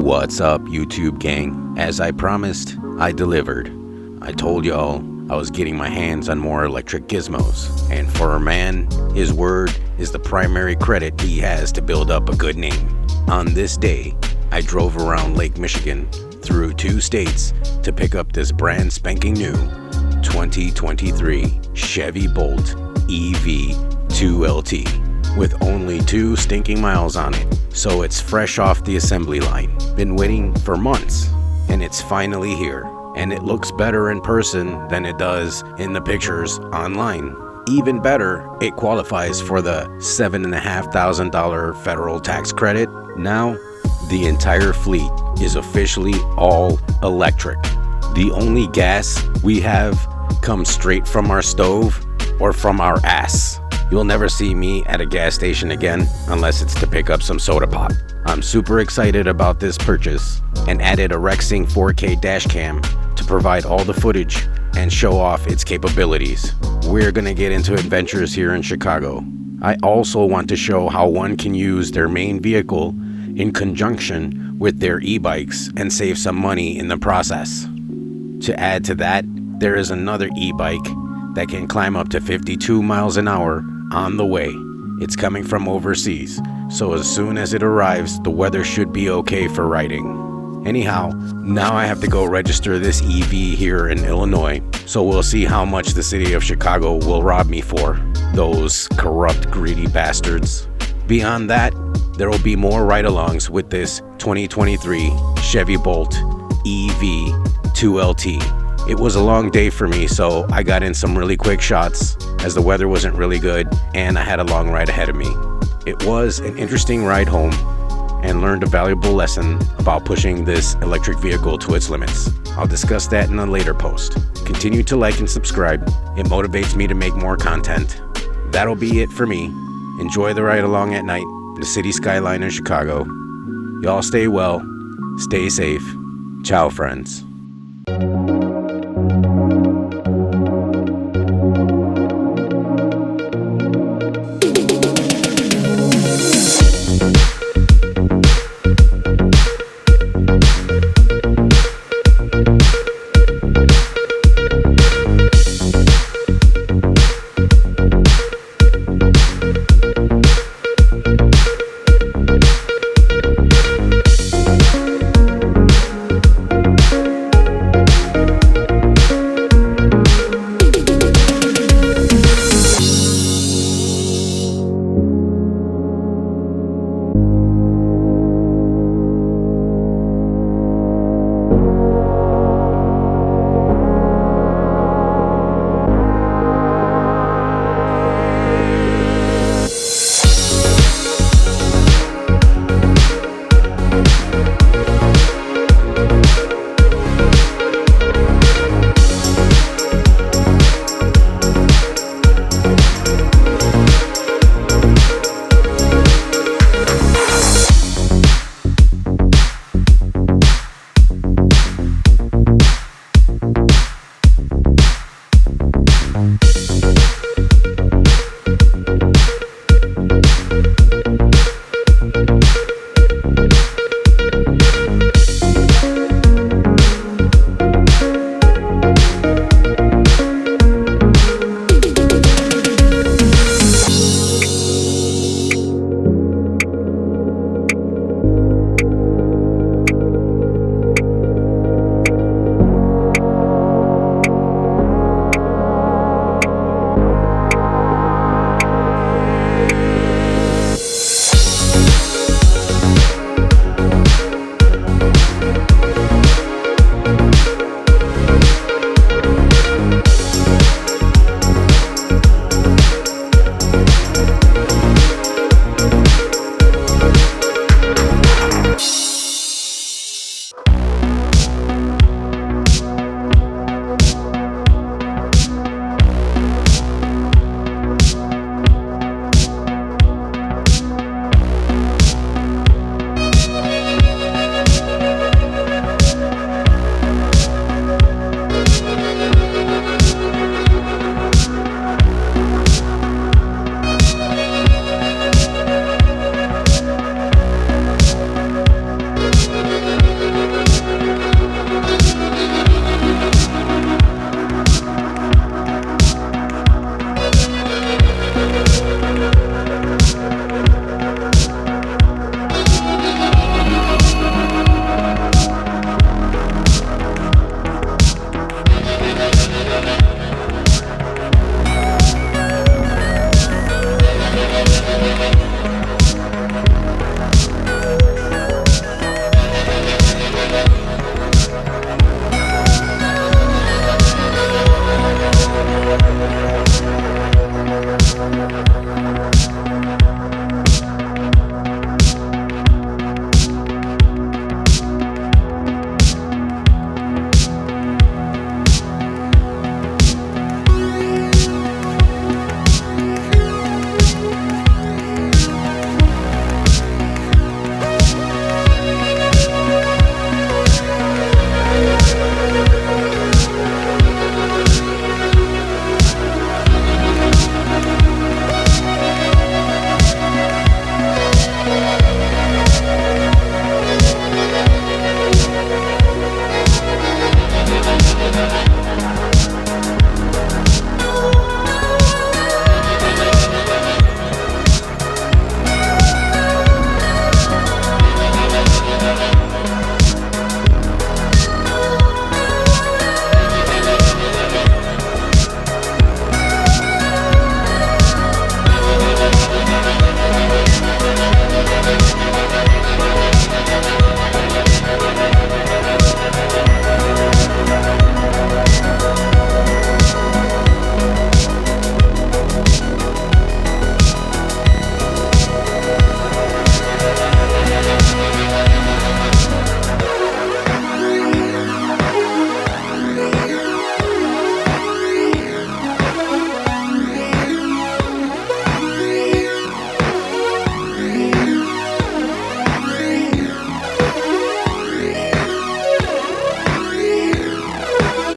What's up, YouTube gang? As I promised, I delivered. I told y'all I was getting my hands on more electric gizmos, and for a man, his word is the primary credit he has to build up a good name. On this day, I drove around Lake Michigan through 2 states to pick up this brand spanking new 2023 Chevy Bolt EV 2LT with only 2 stinking miles on it, so it's fresh off the assembly line. Been waiting for months, and it's finally here, and it looks better in person than it does in the pictures online. Even better, it qualifies for the $7,500 federal tax credit. Now, the entire fleet is officially all electric. The only gas we have comes straight from our stove or from our ass. You'll never see me at a gas station again unless it's to pick up some soda pop. I'm super excited about this purchase and added a Rexing 4K Dashcam to provide all the footage and show off its capabilities. We're gonna get into adventures here in Chicago. I also want to show how one can use their main vehicle in conjunction with their e-bikes and save some money in the process. To add to that, there is another e-bike that can climb up to 52 miles an hour on the way. It's coming from overseas, so as soon as it arrives, the weather should be okay for riding. Anyhow, now I have to go register this EV here in Illinois, so we'll see how much the city of Chicago will rob me for. Those corrupt, greedy bastards. Beyond that, there will be more ride-alongs with this 2023 Chevy Bolt EV 2LT. It was a long day for me, so I got in some really quick shots as the weather wasn't really good and I had a long ride ahead of me. It was an interesting ride home and learned a valuable lesson about pushing this electric vehicle to its limits. I'll discuss that in a later post. Continue to like and subscribe. It motivates me to make more content. That'll be it for me. Enjoy the ride along at night, the city skyline in Chicago. Y'all stay well, stay safe. Ciao, friends.